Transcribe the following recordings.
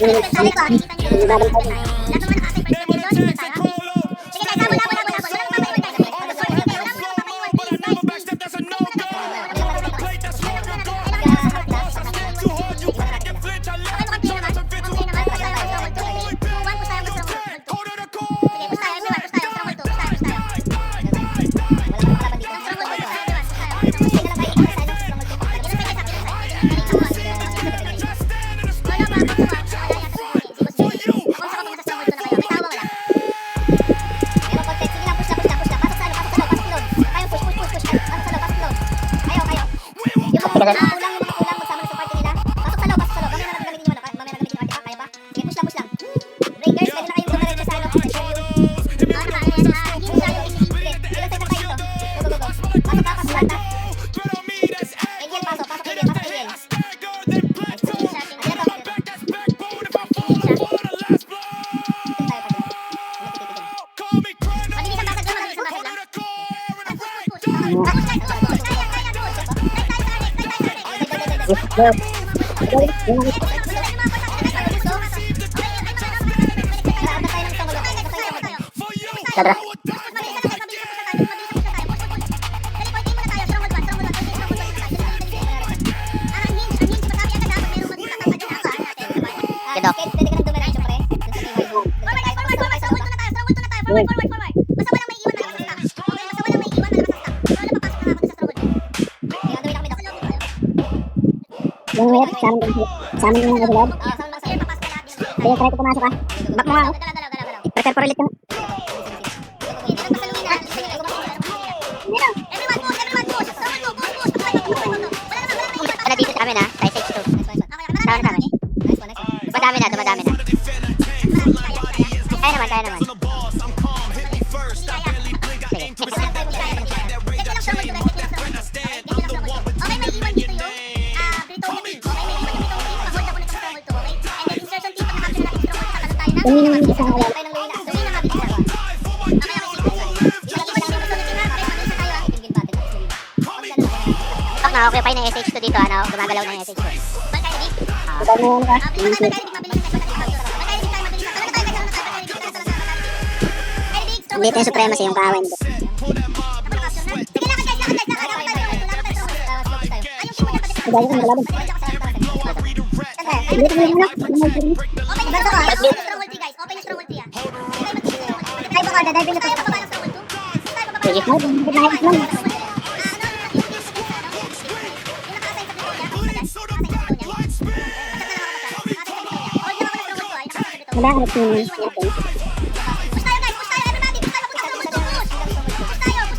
sabi ko, kita nyo yung lahat ng mga nakasay first position, dito tayo. Sige guys, habol. Walang papaiwan guys. Wala mo nang papaiwan. Please guys, please. Tara. Forward. Basta walang may iwan na nakasasta. Okay, basta walang may iwan na nakasasta. Pero napapasok na ako sa stronghold. Kaya gawin kami daw. Yung web, sa amin yung nasa loob. Sige, papasok na lahat. Kaya try ko pumasok ha. Back mo nga ako. Galaw. Prepare for ulit yung... Hindi na pasaluhin na. Everyone push. Stronghold push. Wala na iwan. Wala dito sa amin ha. Tayo 6-2. Tama na kami. Dumadami na. Kaya naman. Okay, may iwan dito yung Britonia team. Okay, may iwan yung Britonia team. Pahold ako nito sa stronghold 2, okay? And then insertion team, pag nakapila natin stronghold, saka tayo na. Yung isang wala. Tayo ng Luina. Luina nga, bilis ako. Okay, sige. Iwan yung Britonia team ha. Okay, mabilis na tayo ha. Back na, okay pa yung SH2 dito ano. Gumagalaw na yung SH2. Balik tayo, ready? Ito mo ka. Bilis tayo, mabilis na. Hindi tayo supremacy yung kaawin ko. Dahil ko nagalaban. Hindi ko nagalaban. Open yung stronghold 3 guys. Tayo ba ka? Dahil pinapasok. Tayo bababa ng stronghold 2. Sige. Nahit lang. Wala ka nagtunin. Push tayo guys, everybody. Push tayo, push tayo. Push tayo.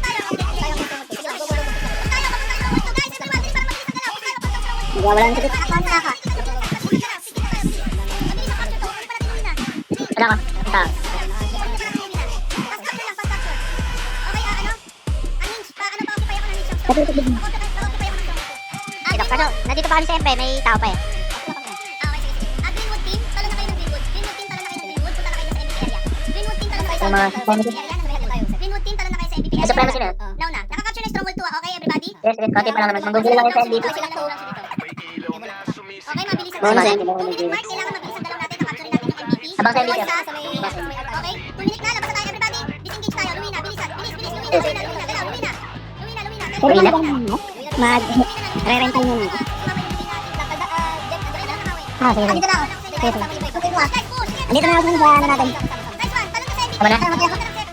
Guys, everyone, bilis para mabilis ang galaw. Push tayo. Wala na sakit. Wala ka. Ito. Kaso, nandito pa kami sa MP. May tao pa eh. Greenwood team, talo na kayo ng Greenwood. Greenwood team, talo na kayo ng Greenwood. Punta na kayo sa MVP area. Greenwood team, talo na kayo sa Mga MVP area. Greenwood team, talo na kayo sa MVP area. Supremacy na. Now na. Nakakapture na yung stronghold 2 okay everybody? Yes, konti pa lang naman. Manggugulo lang yung sa MVP. Okay, silang 2 lang siya dito. Okay, mabilis ang Mga galaw. sa'yo. 2 minute mark, kailangan mabilis ang galaw natin. Nakapture natin yung MVP. Habang sa MVP. Okay, 2 minute na. Labas na tayo everybody. Disengage tayo. Lumina, bilisan. Bilis. Lumina. Galaw, Lumina. Pero wala bang mag-re-rental nyo nito? Sige. Andito na ako. Sige. Andito na ako sa ano natin. Nice one. Talon ka sa MVP. Tama na? Talon ka ng set.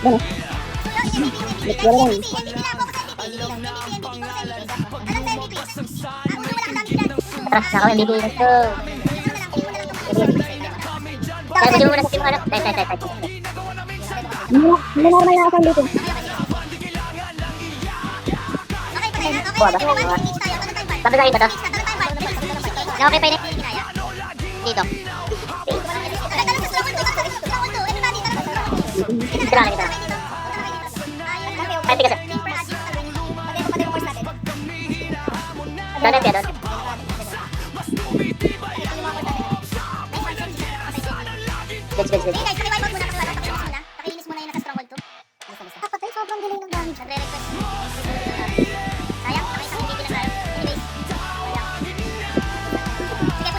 Doon eh. MVP na. Focus sa MVP. Talon sa MVP. Uno, wala ka dami dyan. Tara, nakaw MVP. Let's go. Pero medyo muna sa team ano. Tay. Normal na ako sa MVP. Okay, patay na. Okay, everyone, engage tayo. Talon tayo 5. Sabi sa iba to. Okay pa yun eh. Dito. Talon sa stronghold 2. Everybody, talon sa stronghold 2. Dito lang. Ay, tigas. Doon yan, doon. Let's. Hey guys, pakiwipe out muna. Pakilinis muna yung nasa stronghold 2. Kapatay, sobrang delay ng damage. Nagre-request. Sayang, okay, isang MVP lang tayo. Anyways. Sayang. Sige,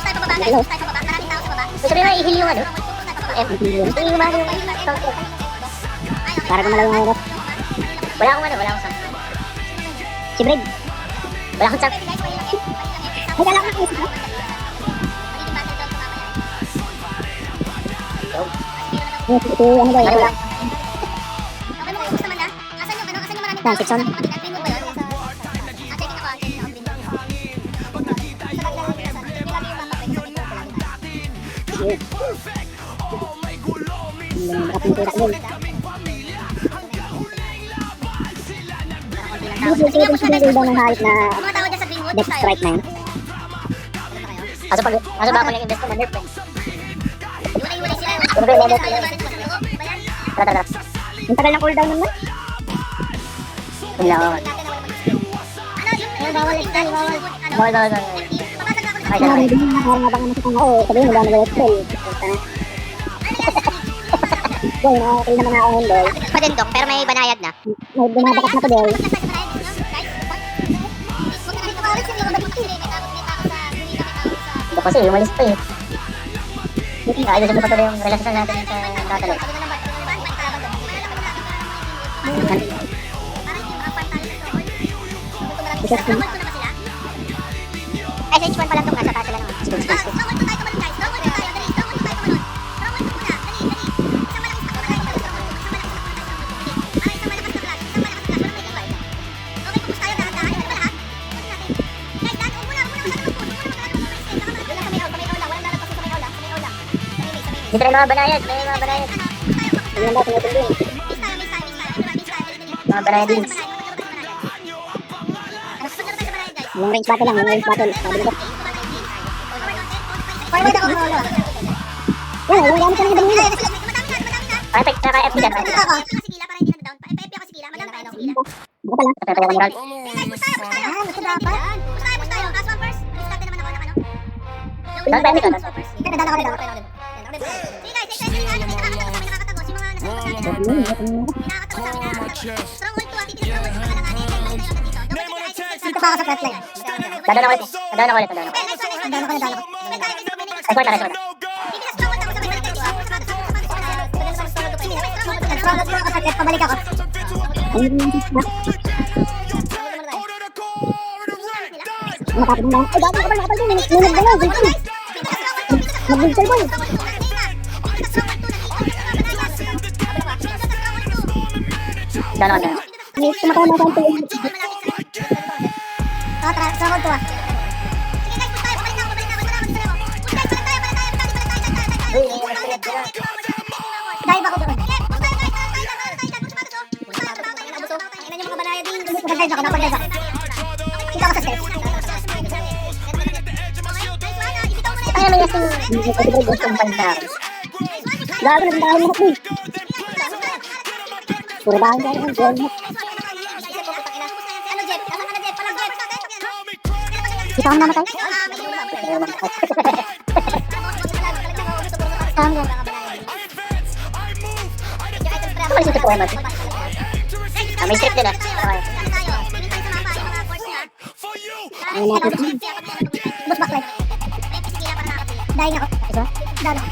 Push tayo sa baba. Maraming tao sa baba. Gusto rin na i-heal yung ano? M. Yung mga yung para gumalaw yung oras. Wala akong ano, wala akong sam. Si Brad. Wala akong sam. Ay, dala ko na kayo sa Ito, ano ba yun? Lang. okay mo, gusto naman na? Asan yung ano? Asan yung maraming Yan, tao? Kitson. Pinwood ba yun? Checking ako, checking ako. Sige po siya ng hype na Mga tao dyan sa Greenwood, death tayo. strike na yun. Kaso ba ako yung invest ko, man-nerf eh. Iwalay-iwalay sila. Ano ba yung level? Tayo, bakit mas laro? Ba yan? Tara. Yung tagal ng cooldown nun ba? Yung lang. Ano, yung bawal extend, bawal. Ano? Bawal. Papasag ako Ay, ng sorry. Hindi na nakakabang na sa kanya. Oo, sabihin mo ba nag-extend? Boy, nakakil naman ako yun, boy. Pa din, Dok, pero may banayad na. May bumabakas na to, boy. Ito kasi, umalis pa eh. Ayusin ko pa tuloy yung relasyon natin sa Tatalo. SH1 pa lang itong nasa taas sila naman. Dito rin mga banayad, may mga banayad. Hindi naman ako tinutulong. Mga banayadins. Yung range battle lang, yung range battle. Sabi nito. Forward ako, Paolo. Yan, yung gamit ka ng ibang nila. Perfect, naka-FP dyan. Ako. Sigila para hindi na down. FP ako sigila. Madami tayo sigila. Baka pala. Pero yung emerald. Push tayo. Gusto dapat. Push tayo. Last one first. Restart din naman ako. Ano? Saan ba ito? Nadala ko. Sige guys, sige guys. May nakakatagos. Yung mga nasa labas natin. Nakakatagos sa amin. Stronghold 2. Titignan stronghold 2 ka lang natin. Dito pa ako sa frontline. Dadaan ako ulit. Dadaan ako. Ay, kwarta. Stronghold mo ako sa set, pabalik ako. Ayun yung na. Matapos mo lang. Ay, dami nakapal din. Nunod na lang. Mag-build boy. Dadaan ako. May kumakain na konti. Stronghold 2 ah. Sige guys, push tayo. Pabalik na ako. Push tayo. Dive ako doon. Napag-dive ako. Dito ako sa stairs. Kaya may yasing gustong banda. Gago, nagdahan mo ako. Puro bahan ka rin. Kita kang namatay? Ano yung poema? May script din ah. Okay. Ayun natin. Boss backlight. Dying ako. Isa? Down ako.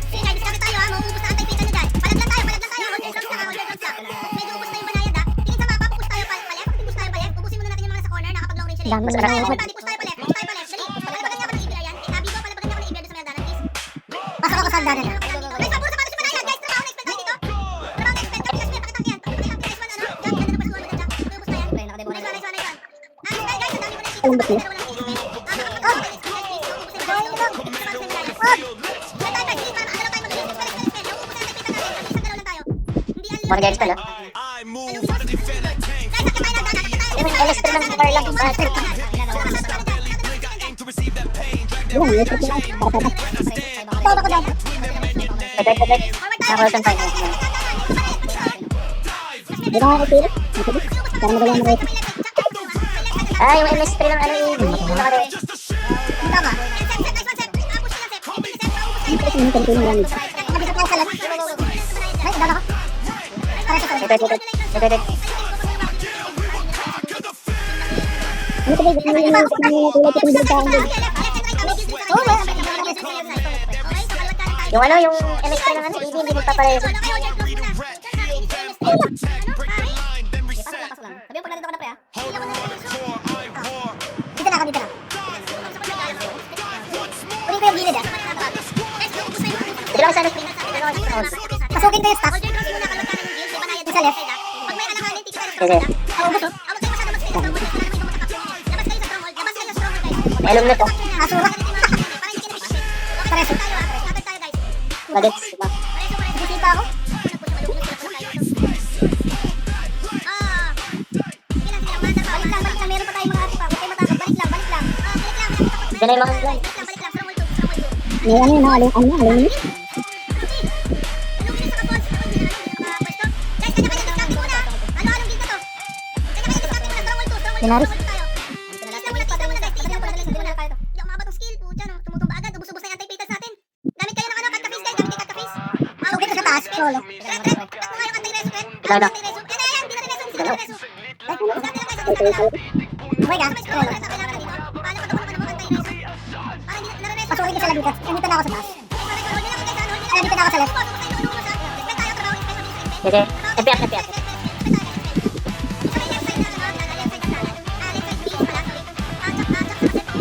Sige guys, discount tayo ha. Mauubos na antay pita nyo dyan. Palag lang tayo. Hold your drops lang. Medyo ubos na yung banayad ha. Tingin sa mapa, push tayo palep. Push tayo palep. Ubusin muna natin yung mga sa corner. Nakapag-long range sila. Dami Push na tayo lang. palep. Push tayo palep. Dali. Palabagan niya ako ng ibira yan. Bigo, palabagan niya ako ng ibira sa may hagdanan, please. Pasok ako sa hagdanan. Guys, paburo sa patos yung banayad. Guys, trabaho na-expect tayo dito. Trabaho na-expect. Kasi may pakitang yan. Pakitang guys, one ano. Jack, ganda ng pasukan mo dyan, Jack. Ubus na yan. Nice one. Guys, ang dami ko na Alam ba siya? Mag-guys pala. Yung LS3 ng bar lang. Yun, may trip lang. Para pata. Pababa ko down. Wait. Naka-ulton fight. Di ba ako pilit? Masabit. Para magawa mo rito. Ah, yung LS3 ng ano yung... Tama. Tapos yung continue lang. Nabisa ko sa left. Ay, down ako. Para sa Wait. Ano ko ba? Ano yung tulad itong build tayo? Oh, well. Yung ano, yung MX ng ano, hindi magpapareho. Ano kayo, order close muna. Ano, pare? Pasok lang. Sabi mo pag nandito ka na pre, ha? Hindi ako nandito. Dito na ako, dito na. Uli ko yung gilid, ha? Ito lang sana. Pasukin ko yung staff. Isa left. Pag may alanganin, teach tayo Sige. stronghold. Ubus, oh. Huwag kayo masyado mag-split. Labas kayo sa stronghold. Labas kayo sa stronghold, guys. May alam na to. Asura. Pareso tayo, ha? Pareso tayo, guys. Bagets. Diba? Nagsipa ako. Balik lang, meron pa tayong mga atipa. Huwag kayo matakot, balik lang. Diyan na yung mga plan. Balik lang, stronghold 2, stronghold 2. May ano yun, aluminum. Pinaris. Solo. Pasukin ko sila dito. Nandito na ako sa taas. Nandito na ako sa left. Sige. FPF.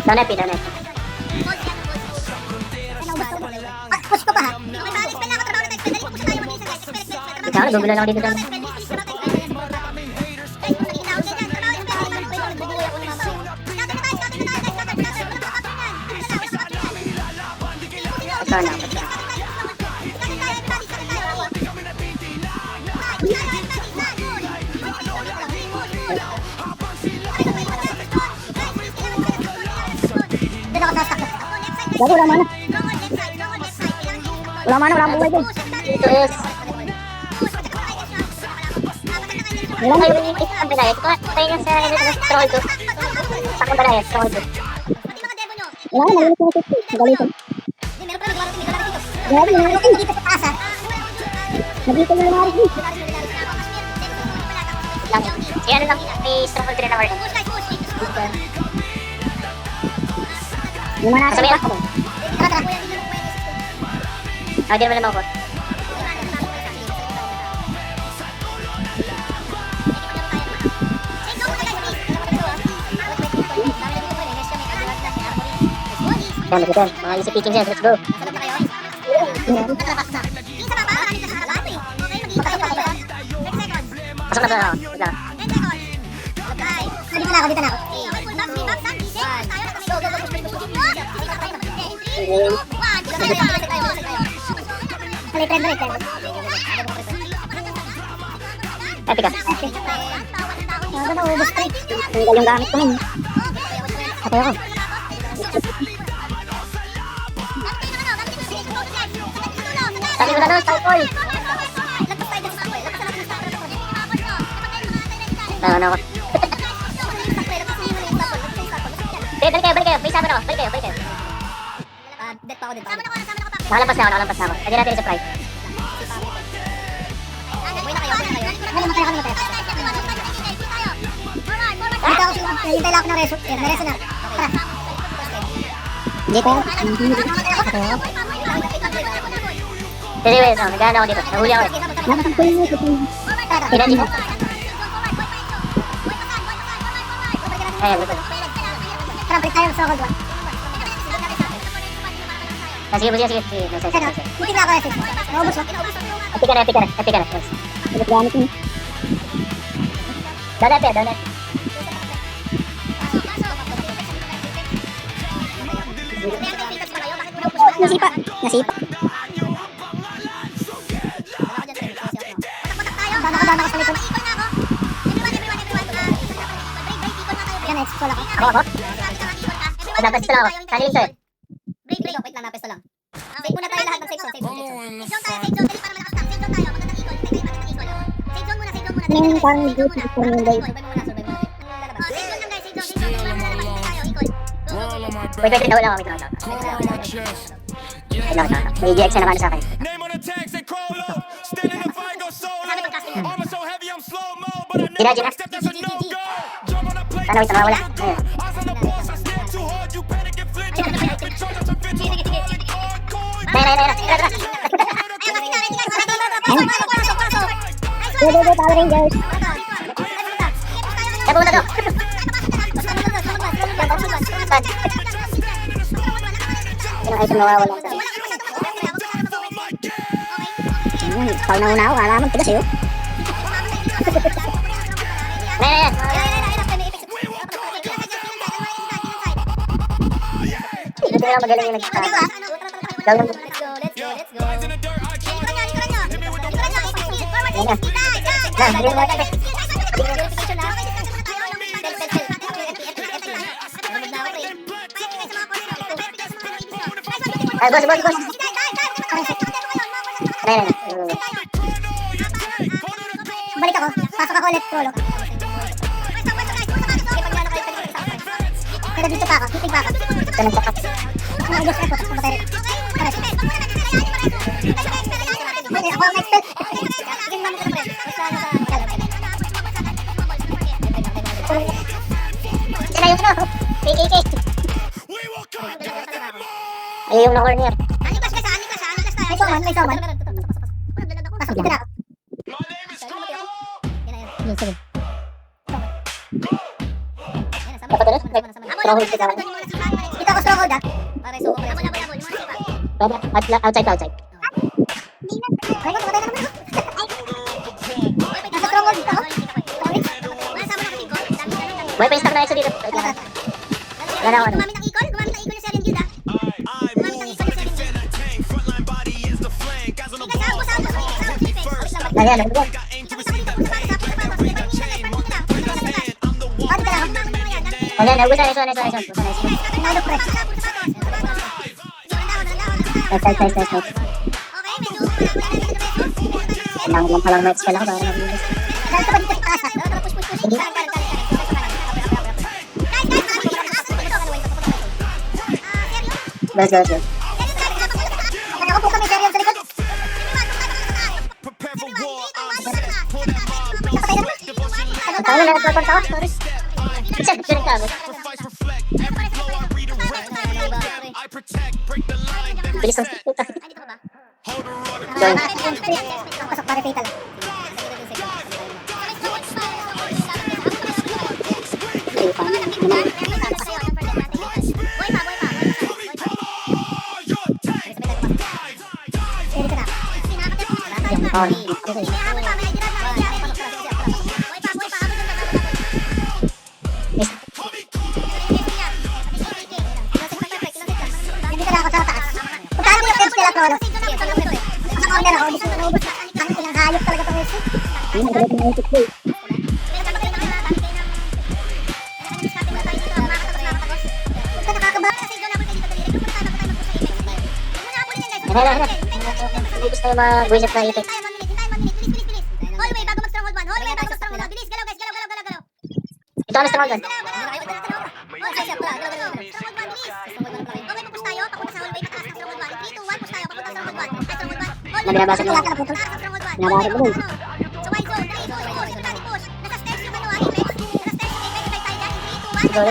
Down FP. Push ko pa ha. Ikaw, nagugulo lang ako dito. Sana. Bago, wala mana. Wala mana, wala buhay dun. Ito is... Wala Ay, na. ang pinayat ko. Tayo nga sa troll to. Sakong pinayat, troll to. Wala na, nalilis na 50. Nagalitan. Grabe, nalilis dito sa taas ha. Nagalitan na lumaris dito. Lang. Kaya ano lang, may strong hold na work. Yung mga nasa Sabi back ako. mo. Hindi naman naman ako. Yan, ito. Mga easy pickings yan. Let's go. Pasok na ba ako? Wait lang. Dito na ako. Balik. Epic ka. Ano na, ubus pa eh. Tanggal yung gamit ko min. Patay ako. Sabi ko na doon, Skyfall. Ano ako. Balik kayo. May sama na ako. Balik kayo. Dead pa ako. Nakalampas na ako. Pwede natin i-supply. Dito ako sila. Hintay lang ako ng reso. May reso na. Tara. Dito. Patay ako. Sige, wait. Nagana ako dito. Nahuli ako. Nakasangkulin mo. Tara. Pinadi mo. Ayan, luto. Tara, balik tayo sa gold 1. Sige. Ano? Buti na ako reso. Naubos mo. Epic ka na. Yes. Ulit gamit yun. Down. Nasipa. Dana ka sa likod. Yan, explore ako. Ako? Dapat ito lang ako. Saan yung sir? Break. Wait lang, napesto lang. Save muna tayo lahat ng safe zone. Save zone tayo. Dali para malakasang. Save zone tayo. Magandang ikot. Save zone muna. Ano yung parang dito sa parang yung guys? Save zone lang guys. Save zone. Tayo. Ikot. Wait, nawala ako. Wait lang. May GX na naman sa akin. Gina. Sana wait, nawala. Ayan. Nay, Tara. Ayun, kasi na, ready guys. Pasok. Go, go, go, Power Rangers. Kaya pumunta to. Saan? Yung item na wawala sa... Pag nauna ako, kala mo tigas eh. Ayan. Hindi sila magaling yung nagkakala. Gawin mo. Ay, boss. Ayan. Balik ako, pasok ako ulit, Prolo. Pero dito pa ako, titig pa ako. Ito nagkakap. Nag-adjust ako, pumatay rin. Ako ang expert. Sila yung ano? PKK. Ay, yung na-corner. May soman. Pasok dito na ako. Yun, sige. Dapat ano? Stronghold kita. Dito ako stronghold ah. Pwede, outside. Ay, pumatay na naman ako. Nasa stronghold dito ako. Buhay pa yung stock na exo dito. Wala na ako ano. Gumamit ng ikon yung Serene Guild ah. Gumamit ng ikon yung Serene Guild. Ayan. Ayan, ubusan. Nalok pre. Nice. Kailangan lang palang may spell ako para mabilis. Dahil ko ba dito sa taas ah? Hindi. Let's go. Ano po kami, Serion sa likod? Ang tao na nagpapunta ako. Sorry. Isa, sunod ka. Bilis ang puta. Doon. Pasok pare fatal. Ay, paano? Dito na. Oh, Dito na ako sa taas. Puntahan mo yung fence nila, Prolo. Sa corner ako, gusto ko naubos na. Ang ilang hayop talaga itong fence. yun ang galit ng isip ko eh. Huwag ka nakakaba. Hira. Ubus na yung mga buwisit na ipit. Hallway bago mag-stronghold 1. Hallway bago mag-stronghold 1. Bilis, galaw guys, galaw. Ito ang strong doon. Nabinabasa ko. Nabasa ko dun.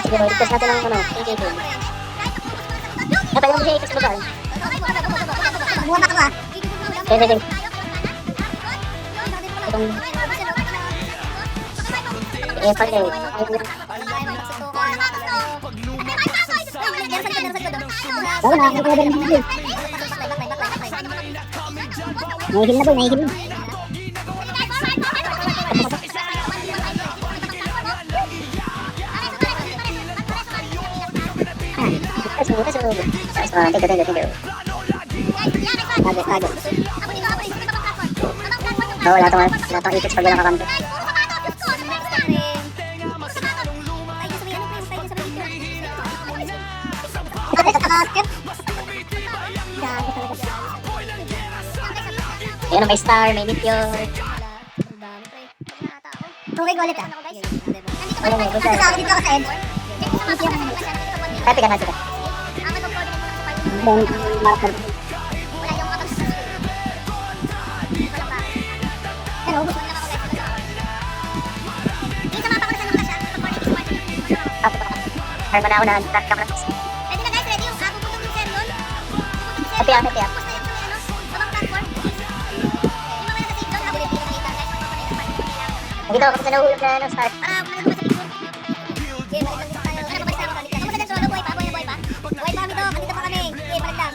Siguro, request natin ang ano, PKK. Napayang mo siya ipit sa baba. Buha pa ako ah. Sige. Itong... Eh, pag eh. Wala na, ako pwede rin dito. Nahihil na boy, nahihil na. Tigo. Tago. Wala itong ipit pag walang kakampi. Ito sa nakakit. Gago talaga. Ayan, may star, may meteor. Tungay ko ulit ah. Ano mo, Ito sa ako dito ako sa end. Happy ka na sila. Then, marker. Ano, ubos. Harmanaw na, start ka na. Ready na guys, ready yung pupunta yung Serion. Happy. Tapos na yung Nakita ko kasi sa nahuhulog na start. Para kumalag ba sa picture? Okay, balik lang dito tayo. Ano, babalik tayo. Kamusta dyan, Solo? Buhay pa? Buhay pa? Buhay pa kami to. Andito pa kami. Okay, balik lang.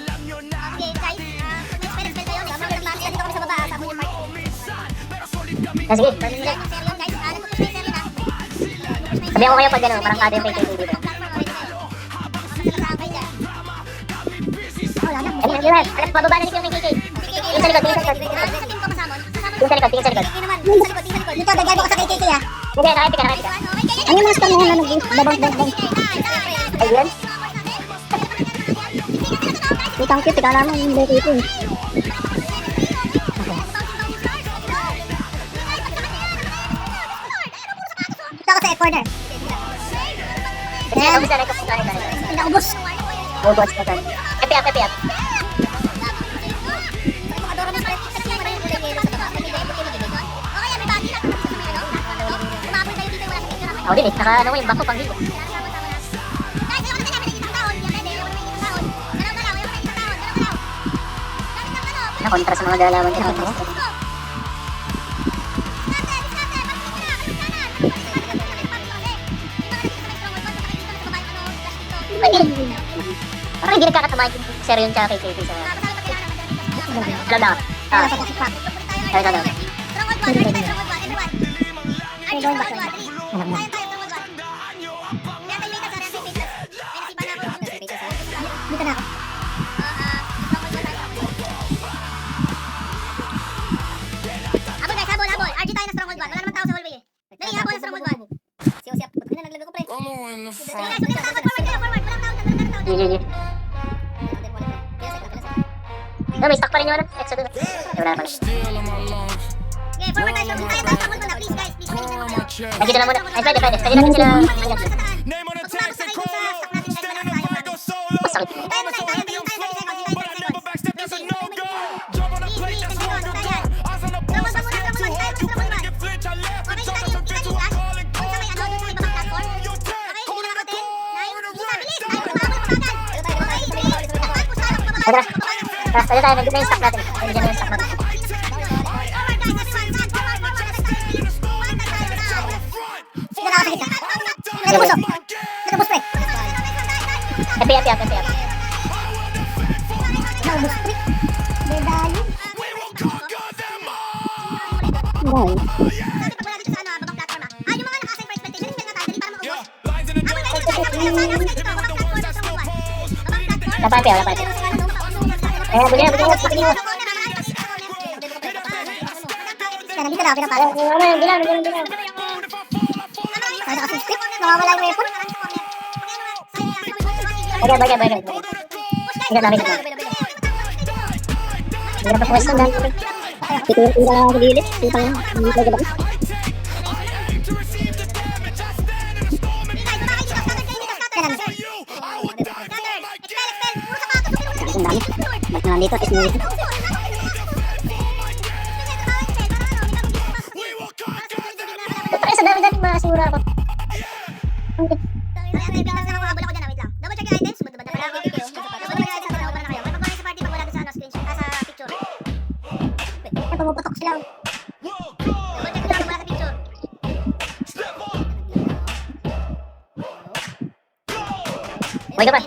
Okay, guys. May spell kayo. Next round ng match. Andito kami sa baba. Sa Bunyan Park. Sige, Guys, nagpupush na yung serye na. sabihan ko kayo pag ano, parang kada yung PKK dito. Ayun, yun, alam, pababa na dito yung PKK. Tingin sa likod, tingin sa likod. Tingin sa likod, tingin sa likod. Dito, dagyan ko sa KKK ah. Hindi, nakapit ka, nakapit ka. Ano yung master mo na nag-babang-babang? Ayun. Itang cute, ikaw naman yung KKK. Ito ako sa corner. Sige, kamusta na ikaw? Pinaubos. Ubos na tayo. Epi up, epi up. Ako din eh, naka ano mo yung bako pang higo. Nakontra sa mga galawan ko. Parang hindi nagkakatamaan yung seryon tsaka KKK sa... Alam na ako. Ah, sabi na ako. Dito na ako. Habol guys, habol, habol. RG tayo na stronghold 1. Wala naman tao sa hallway eh. Dali, habol na stronghold 1. Siya, puto na naglago ko pre. Dali guys, huwag na takot. Forward kayo, forward. Walang tao, walang tao. GG. No, may stock pa rin yung ano. Exodus. Wala na pala. Okay, forward tayo. Huwag tayo tayo stronghold 1 na. Please guys, please. Manisin mo kayo. Nandito na muna. Ay, pwede, pwede. Pwede natin sila... Name on the text and call up. Standing up like a solo. Masakit. I'm a solo, be a solo, but I never backstep, that's a no-go. Jump on the plate, that's no go. Eyes on the ball, so step too hard to win and get flinch. I laugh and talk, so get to a calling call. Your tag, hold it a call. Tara, tara, pwede tayo. Nandito na yung stock natin. Pwede dyan na yung stock natin. Nagubos oh. Nagubos pre. Epi up, epi up, epi up. Naubos pre. Medalyo. Wala pa, wala pa. Ayan, bigyan, bigyan, bigyan. Kaya nandito na ako pinapalo. Ano, bilang, bilang, bilang. Kaya naka script. Nawawala yung weapon. Bagay, bagay, bagay. Ingat lang, ingat lang. Ingat pa pwesto na. Ito lang ako gilid. Ito lang. Hindi ko gabak. Ang dami. Ba't na nandito? Is nandito. Pare, sa dami-dami masura ako. Ay, pumuputok sila. Buhay ka pa.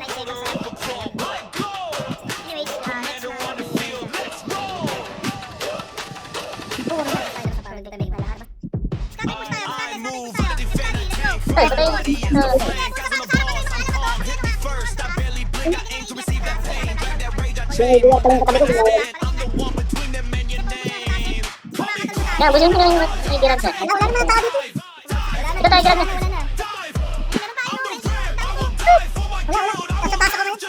Ay, patay. Siya, hindi ako palang katabi ko. Yan, busin ko na yung grab na. Wala naman ang tao dito. Ito tayo, grab na. Wala. Nasa taas ako ngayon.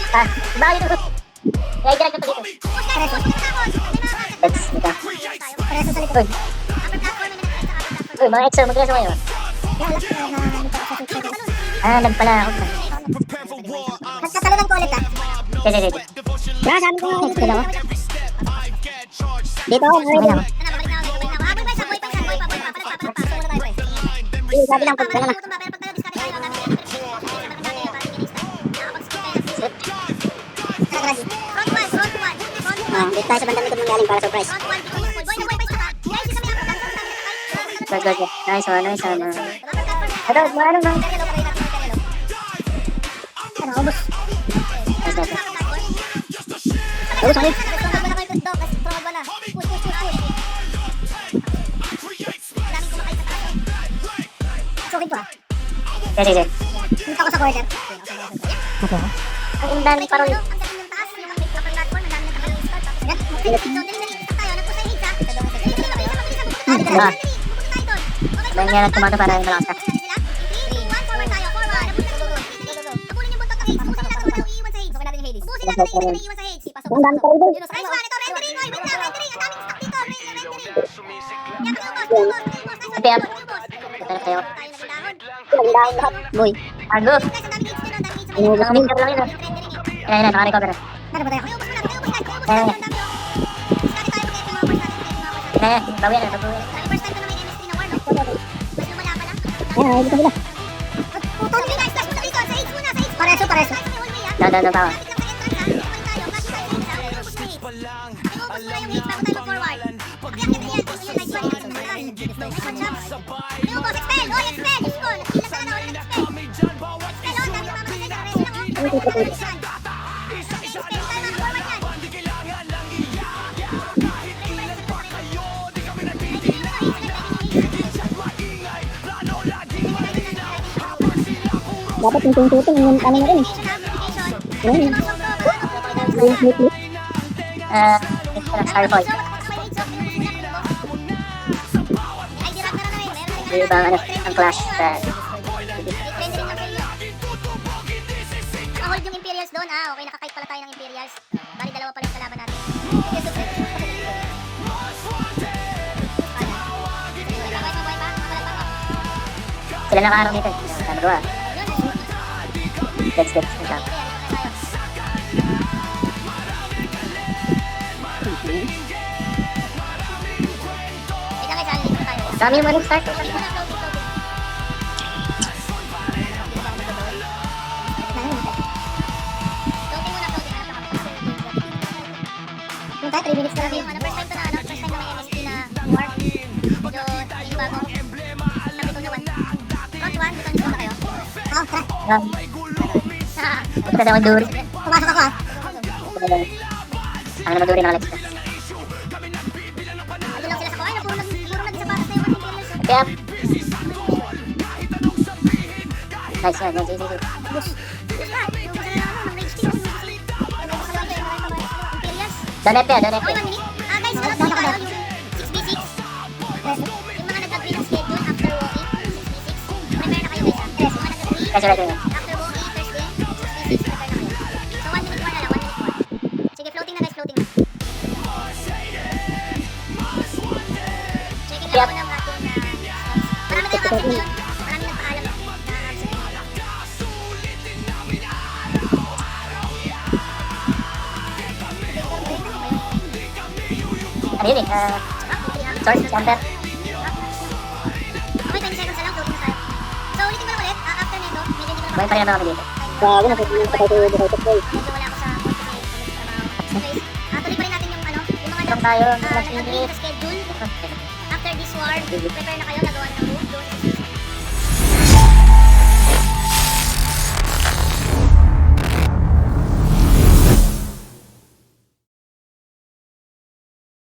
Ah, baka dito. Kaya i-drag na to dito. Let's, ito. Preso sa likod. Uy, mga exo, mag-reso kayo. Kaya wala. Nandito ako sa suit. Ah, nagpala ako. Nagkatalunan ko ulit ah. Sige, sige. Bra, sabi ko nga ulit. Dalawa. Dito ako. Okay lang. Sabi lang, pag dala na. Dito tayo sa bandang likod ng galing para surprise. Good, good, good. Nice one, nice one. Wala kang platform. Ito, ano nang? Imperial, patayin natin yung Imperial. Ano, ubos. Nice, nice. Ubos ako. Stronghold mo na kayo, Dok. Stronghold mo na. Push, push, push, push. Daming kumakay sa taas. Sukin ko ah. Sige, sige. Punta ko sa quarter. Okay. Ang dami Try ko parol. yung ang galing yung taas, yung may upper platform, ang dami nagkakaroon start. Tapos, Yan. so, dali-dali, start tayo. Nagpusa yung hits, ha? Dali-dali, mabilis, mabilis, mabilis. Ah. Pupunta tayo doon. Okay, Dahil nga nagtumato para yung malakas ka. 3, 2, 1, forward tayo, forward. Habulin yung buntot ng Hades. Ubusin natin kung ano iiwan sa Hades. Ubusin natin yung Hades. Ubusin natin yung iiwan sa Hades. Pasok. Ang dami pa rin. Nice one, ito, rendering. Oy, wait lang, rendering. Ang daming stock dito, rendering. Yan, kayo, boss, kayo, boss, kayo, boss. Nice one, Happy, kayo, boss. Ito na kayo. Tayo naging dahon. Ang dami lahat. Boy. Argo! Guys, ang daming hits dun, ang daming hits. Inubos Ang minter lang yun, ah. Yung rendering, eh. Ayun, ayun, naka-recover. Ano ba tayo? Kayo, boss, kayo, boss, kayo, boss. Ang dami, oh. Discard tayo, kaya yung mga boss natin, kaya yung mga boss natin. Eh, bawi yan, bawi yan. Grabe, first time ko na may MS3 na war, no? Mas lumala pa lang. Ayan, ay, dito sila. Puto, sige guys, flash muna dito. Sa Hades muna, sa Hades. Pareso, pareso. Flash muna yung hallway, ah. Down, down, down, power. Lapit lang sa entrance, ha? Bumalik tayo. Flash tayo sa Hades, ha? Ubus na Hades. Ubus muna yung Hades bago tayo mag-forward. Akyat yan, ayan. Ayun, nice one, nice one, nice one, Champs. Ayun, boss, expel. Oy, expel. Diyos ko, nakila sana, wala nag-expel. Expel, oh, ang dami mamamatay sa rest lang, oh. Expel tayo, forward yan. Dapat yung tung-tutung yung ano na rin. Ayun. Yung smoothly. Ito na, Starboy. Yung ibang, ano, ang clash sa... Nakahold yung Imperials doon, ah. Okay, nakakite pala tayo ng Imperials. Bali, dalawa pala yung kalaban natin. Sila nakaharap dito. Saan magawa? Gets, gets. Gets. Kami yung maling start. Yung tayo, 3 minutes na lang yun. First time to na, ano? First time na may MSP na war. Medyo yung bago. Sabi ko naman. Front 1, dito nito na kayo. Oo, tara. Ito sa Maduri. Pumasok ako ah. Ang na Maduri nakalags na. Doon lang sila sa kuhay. Puro nag-isa para sa yung Imperials. Kaya... Nice one, nice, easy, easy. Donep ya, donep Okay, ya. 1 minute. Guys, alam mo tayo yung 6v6. Yung mga nag-agree ng schedule after walking, 6v6. Prepare na kayo guys, ah. Yung mga nag-agree, Kasi ready na. after walking, first game, 6v6, prepare na kayo. So, 1 minute more na lang, 1 minute more. Sige, floating na guys, floating na. Checking lang ako ng ating marami tayong absent ngayon. Marami nagpaalam na absent. Ano yun eh? Source, center. Okay, 20 seconds na lang, floating na tayo. So, ulitin ko lang ulit, after nito, medyo hindi ko Buhay pa rin naman kami dito. Grabe na, pwede yung patay ko yung buhay ko. medyo wala ako sa okay, tuloy pa rin natin yung ano, yung mga Strong tayo, nag-agree nag-init. sa schedule. After this war, prepare na kayo, nagawa na